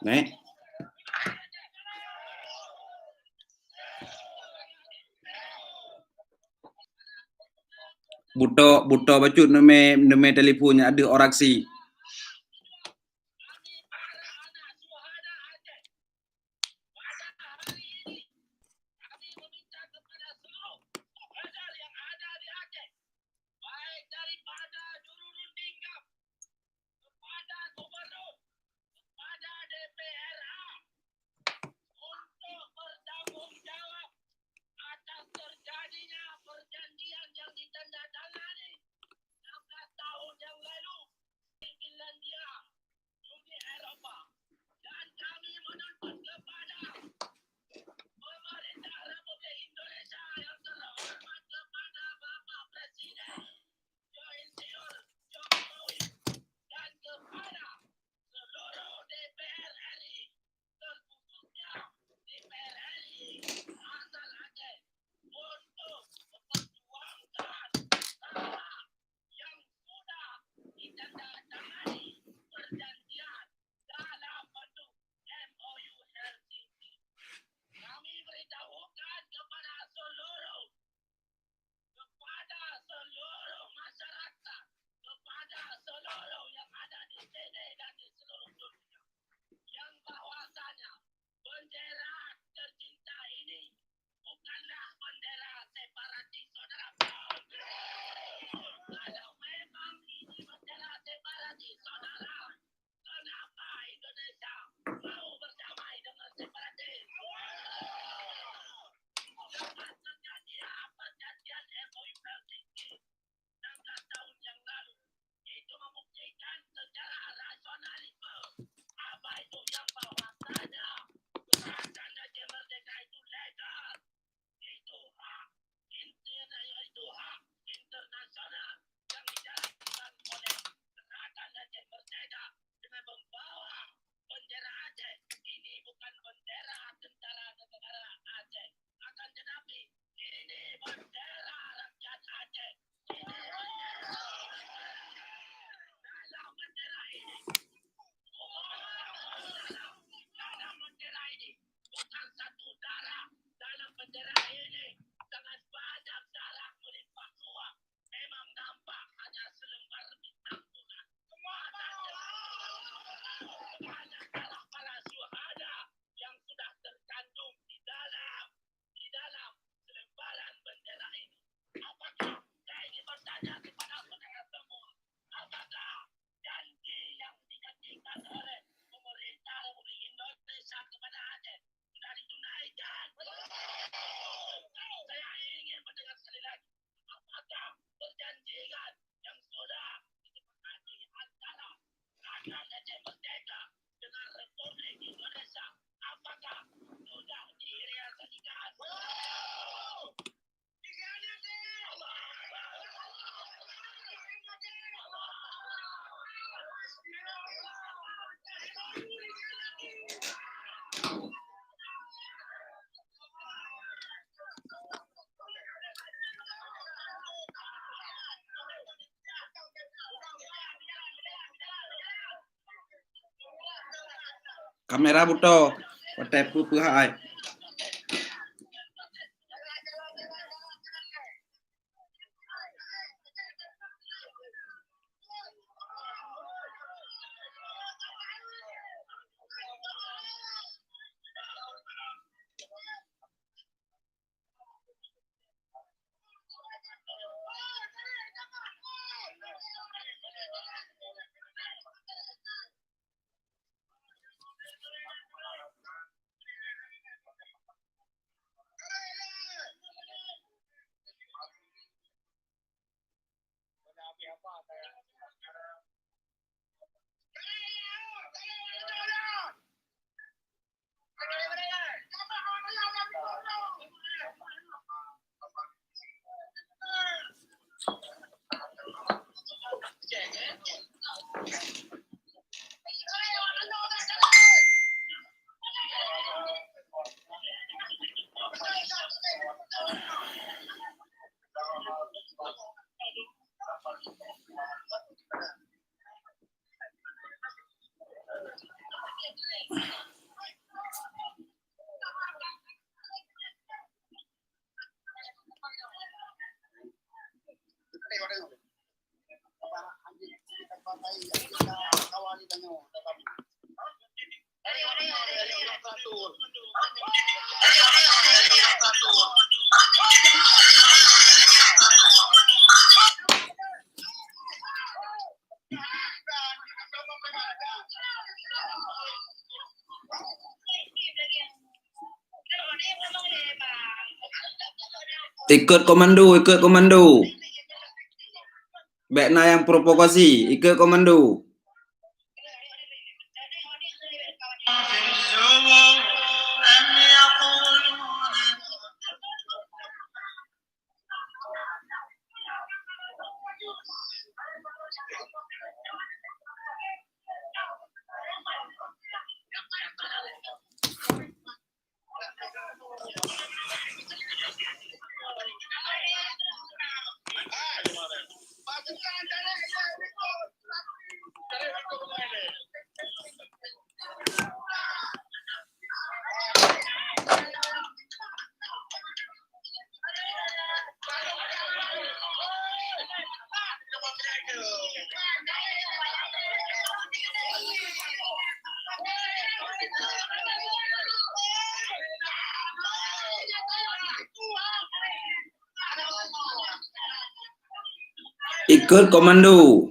Nek. Buto bacut neme teleponnya ada orang si. Kamera buto, pakai pupu hai. Ikut komando, ikut komando. Bekna yang provokasi, ikut komando. Ikut komando.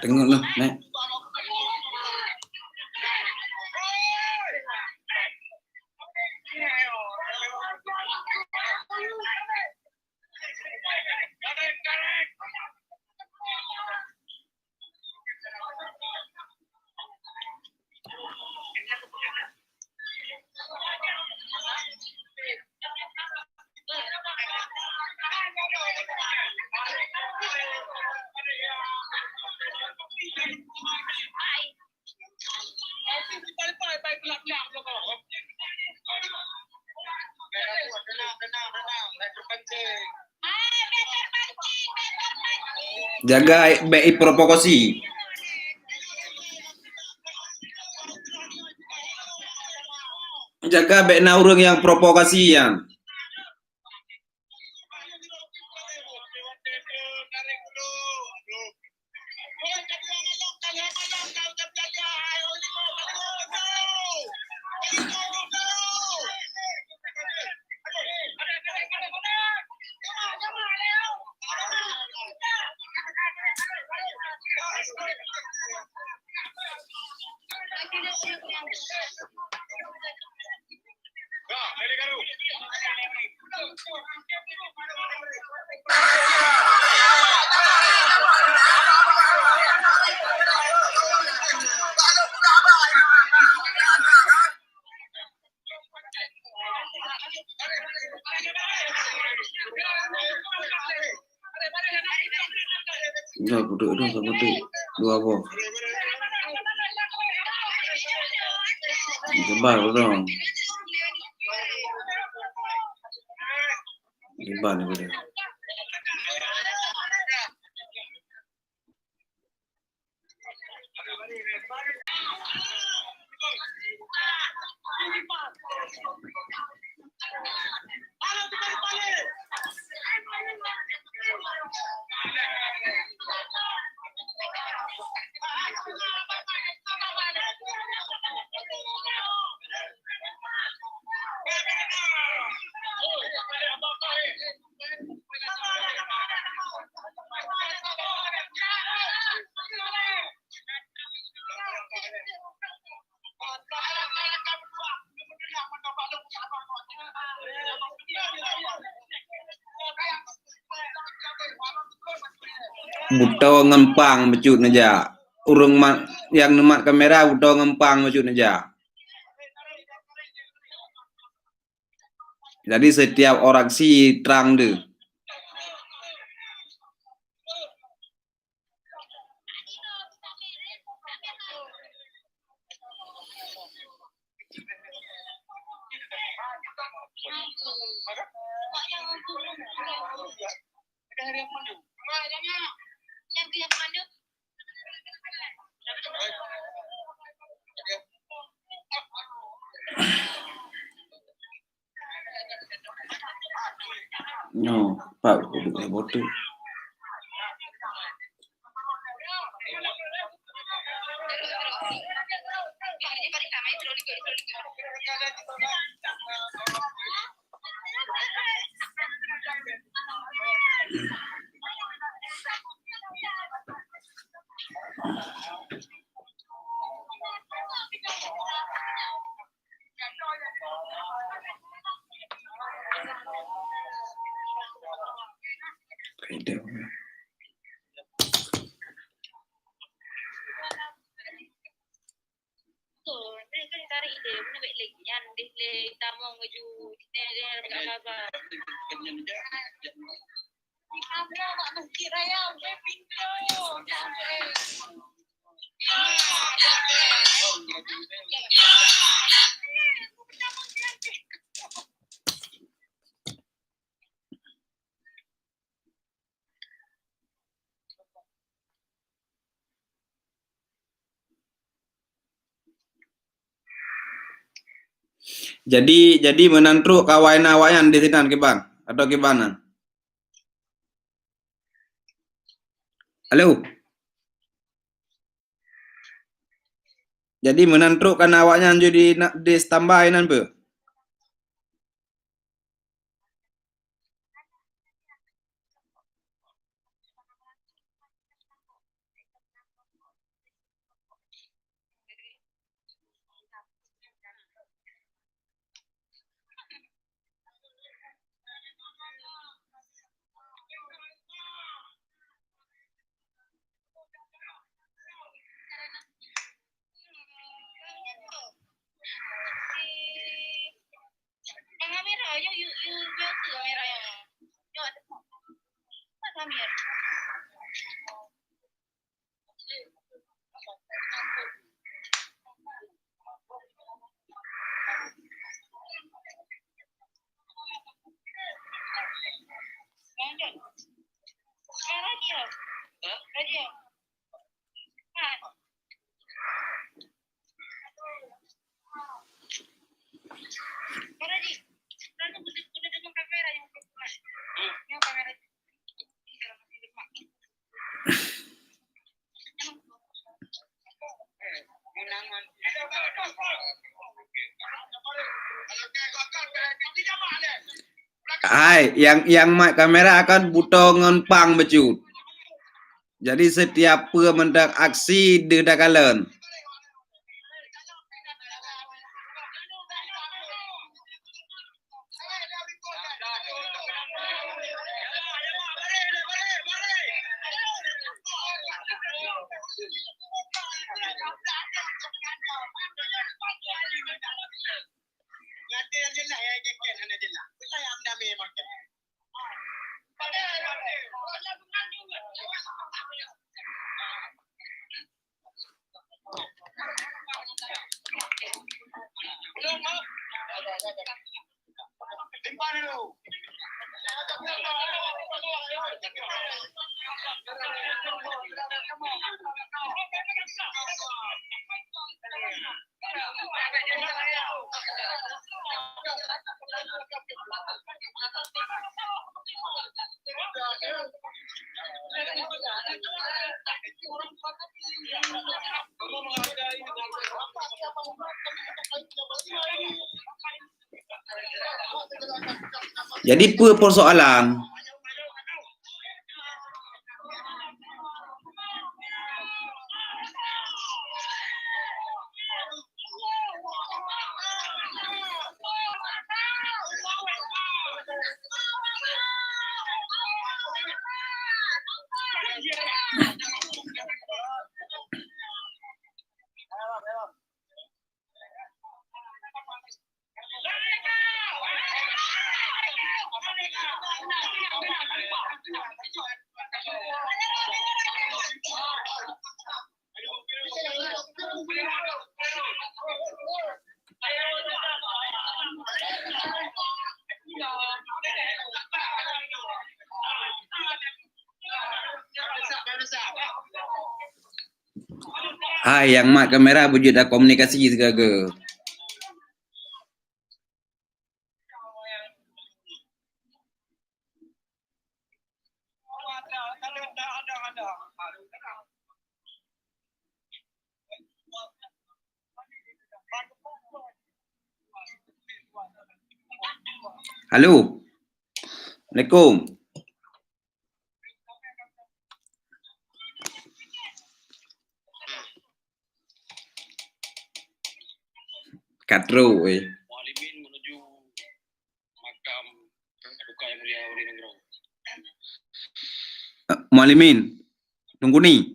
Tengok lah, Nek. Jaga BI provokasi. Jaga bekna urang yang provokasi yang. Dah buduk dah tak buduk. Dua apa? Jembar dong. Jembar ni boleh. buto ngempang becut naja. Urung yang nemat kamera buto ngempang becut naja. Jadi setiap orang si terang deh. No, Pak, duduknya bodoh. Beda. Jadi menantruk kawain awayan di sini Bang atau gimana? Halo. Jadi menantruk kan awaknya jadi di standby nan be. Hai, yang mic kamera akan butuh ngempang becut. Jadi setiap mendak aksi di dakalan. Jadi persoalan Hai, yang mak kamera wujud dah komunikasi segaga. Halo. Assalamualaikum. Katro, Mualimin menuju makam duka yang mulia Wali Negoro. Mualimin, tunggu nih.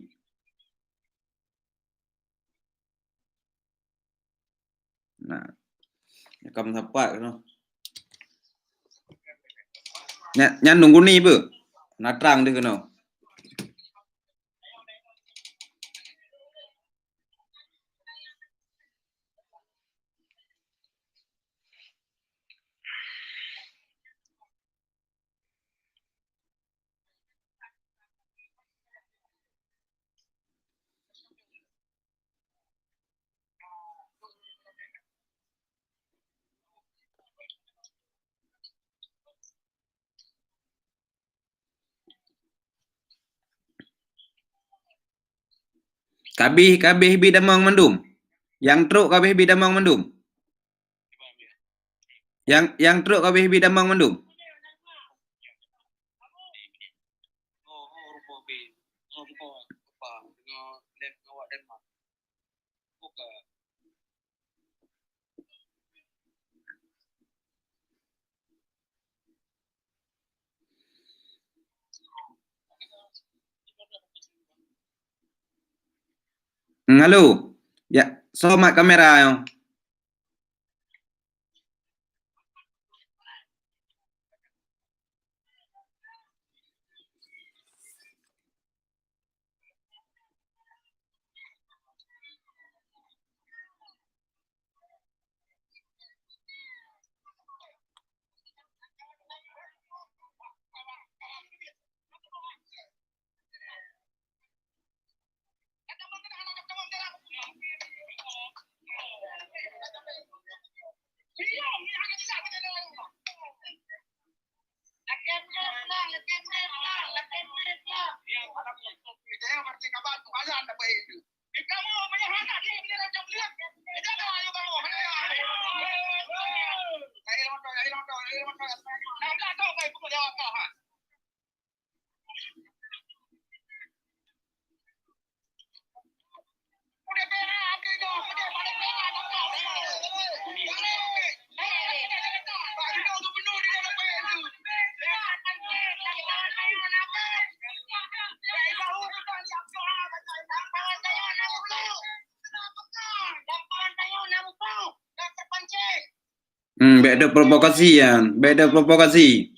Nah, kamu sampai no. Nya nunggu nih bu, natrang deh keno. Kabih bidamang mendum. Yang truk kabih bidamang mendum. Yang truk kabih bidamang mendum. Halo. Ya, somak kamera yo. Beda provokasi ya, beda provokasi.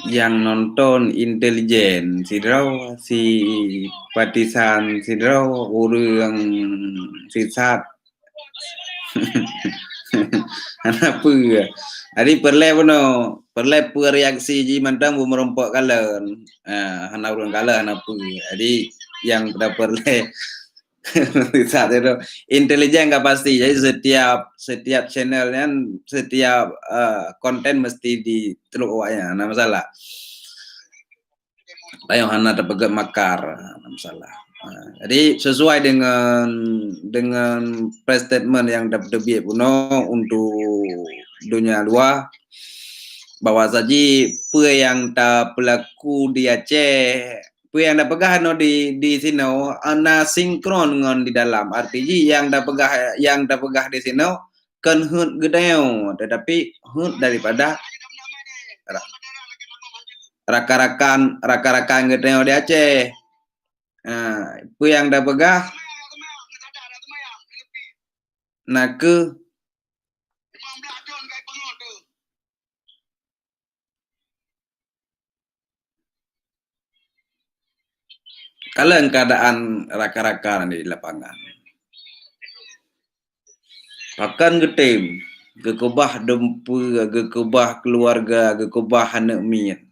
Yang nonton intelijen, si Patisan, orang sisat. Apa ya? Adi perle reaksi ji mantang bu merompok kalen. Hana urang kala hana pu. Adi yang pada perle sisat itu intelijen nggak pasti. Jadi setiap channel kan setiap konten mesti diteluk awaknya. Nah masalah. Ayo hana terpegat makar, nah, masalah. Jadi sesuai dengan press statement yang dapat puno untuk dunia luar bahwa saji apa yang tak pelaku di Aceh, apa yang dah pegah di sini ana sinkron dengan di dalam. Artinya yang dah pegah di sini kan hut gedeo, tetapi hut daripada rakan-rakan gedeo di Aceh. Apa yang dah pegah nak ke kalian keadaan rakan-rakan di lapangan. Akan getem, gekebah dempu, gekebah keluarga, gekebah anak mian.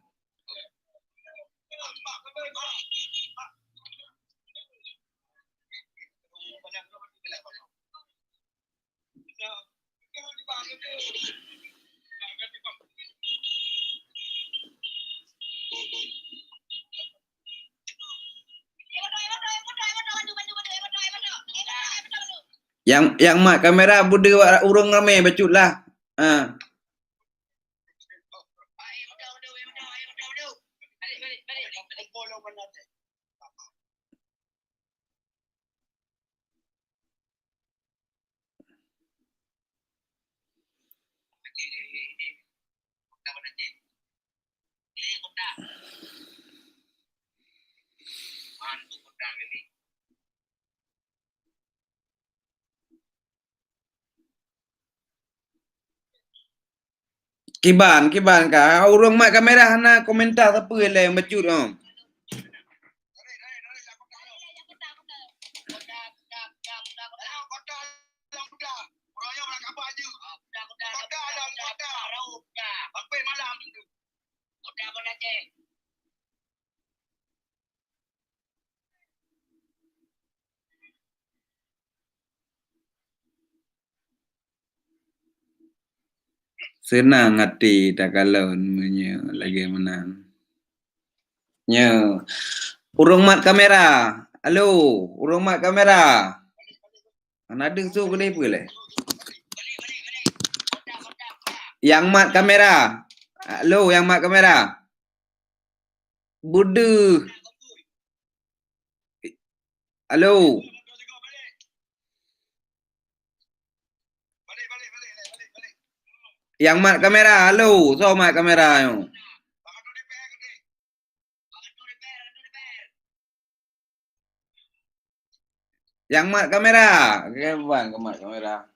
Yang mak kamera bude urang ramai bacut lah. Kiban ka urang mak kamera hana komentar apa yang bacut oh. Senang hati tak kalon punya lagi menang. Nya. Urang mat kamera. Halo, urang mat kamera. Ana ada tu boleh apa le? Yang mat kamera. Halo, yang mat kamera. Budu. Halo. Yang mat kamera, halo, so mat kamera yo. Yang mat kamera, bang ke mat kamera.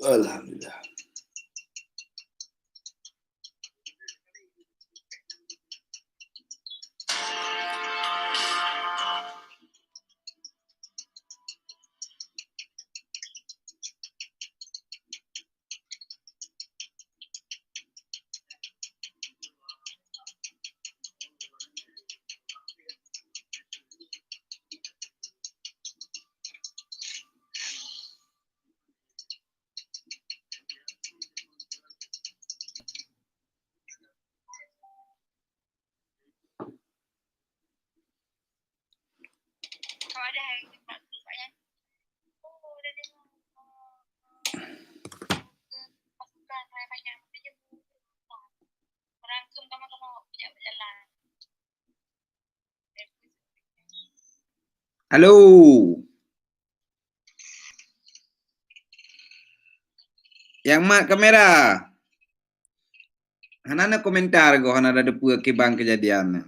Alhamdulillah. Halo. Yang mat kamera. Hanana komentar go hanada depu ke bang kejadian.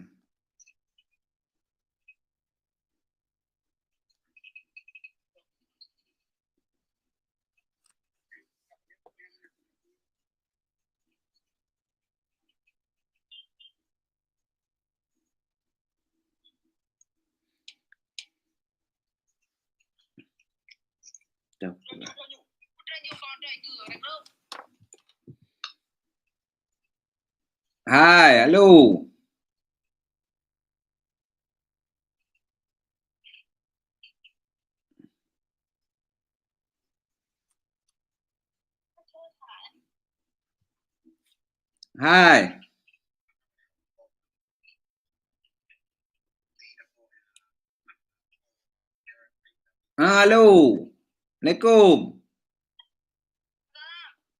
Hai, halo. Hai. Halo. Assalamualaikum.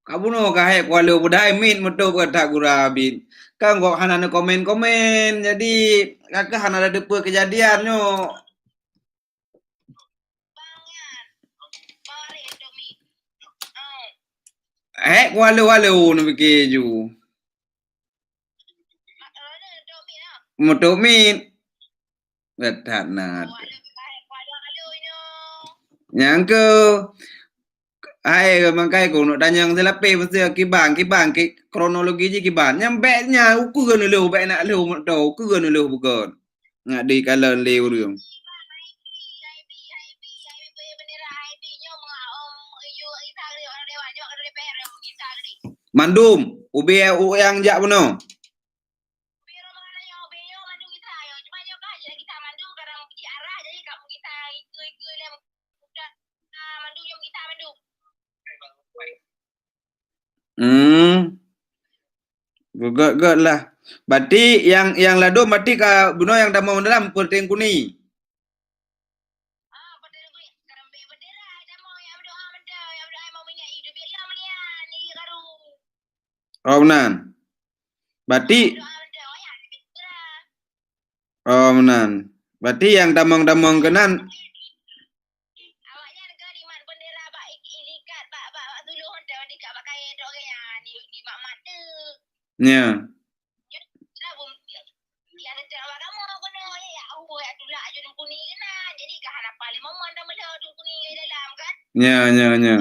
Kabuno kahe kwalo budai min mutu kata gurabin. Kan kok hanana komen-komen jadi kakak hanada depu kejadiannya. Kwalo nu bikeju. Mutu min. Betat nat. Yang ke ai mangkai ko no danyang sila pe mesti kibang ki kronologi ji kiban nyambe nya ku ganu leu be na leu do ku ganu leu bukan ngadi kala leu riung mandum ubi yang jak puno Gak lah. Berarti yang lado berarti ka buno yang dah mau dalam perteng kuni. Oh menan. Berarti oh menan. Berarti yang damang-damang kenan. Ya. Ya. Ya.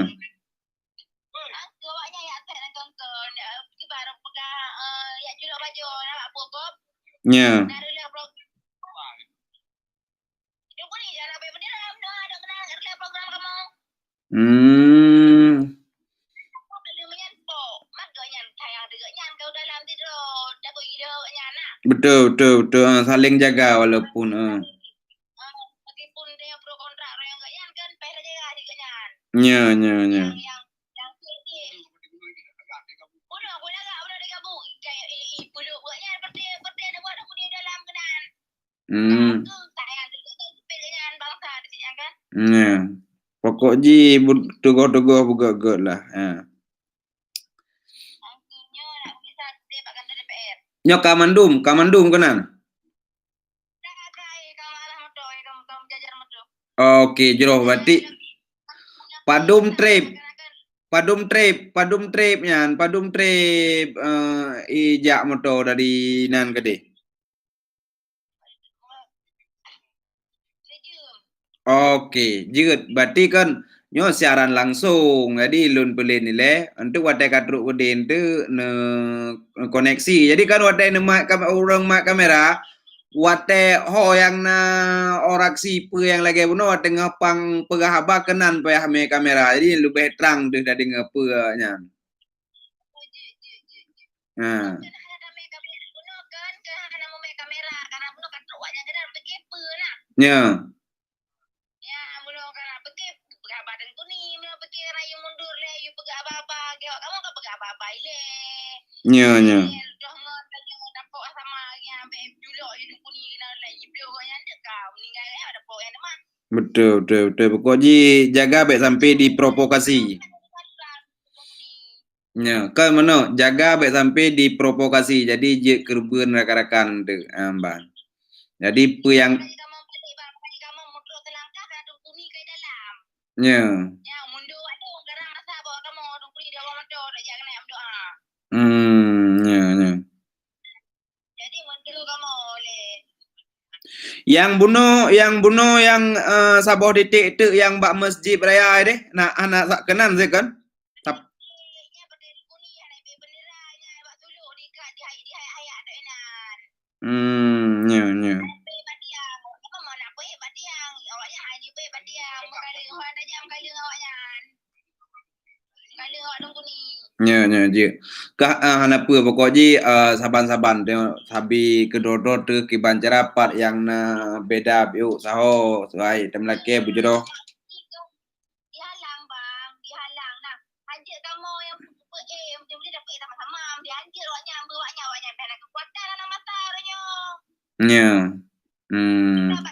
Betul. Saling jaga walaupun. Ya. Ya. Pokok ji tugo buga lah. Ya. Nyo kamandum kenan. Oke, jero berarti padum trip nyan, ijak moto dari nan gede. Oke, jiget berarti kan nyo siaran langsung. Jadi lun pelin nile untuk watai katruk kudin tu ne koneksi. Jadi kan watai orang mak kamera wate ho yang na orang sipe yang lagi buno wate ngapang pegahaba kenan pa hame kamera. Jadi lebih terang tu dari ngapanya. Nah. Ya. Ya. Betul, betul, betul. Pokoknya jaga baik sampai diprovokasi. Ya, kan mana? Jaga baik sampai diprovokasi. Jadi je kerben rakan-rakan tu, bang. Jadi apa yang ya. Ya, ya. Yang bunuh Sabah Ditik itu yang bak masjid raya deh. Nak anak sak kenan saya kan. Ya, ya. Ya, ya, je. Hanapa pokoknya saban-saban tengok sabi kedodot tu kiban cerapat yang na beda biu saho suai tem laki bujodoh. Dihalang bang, dihalang. Nah, anjir kamu yang macam boleh dapat sama-sama. Dia anjir awaknya, awaknya kekuatan anak mata orangnya. Ya. Kita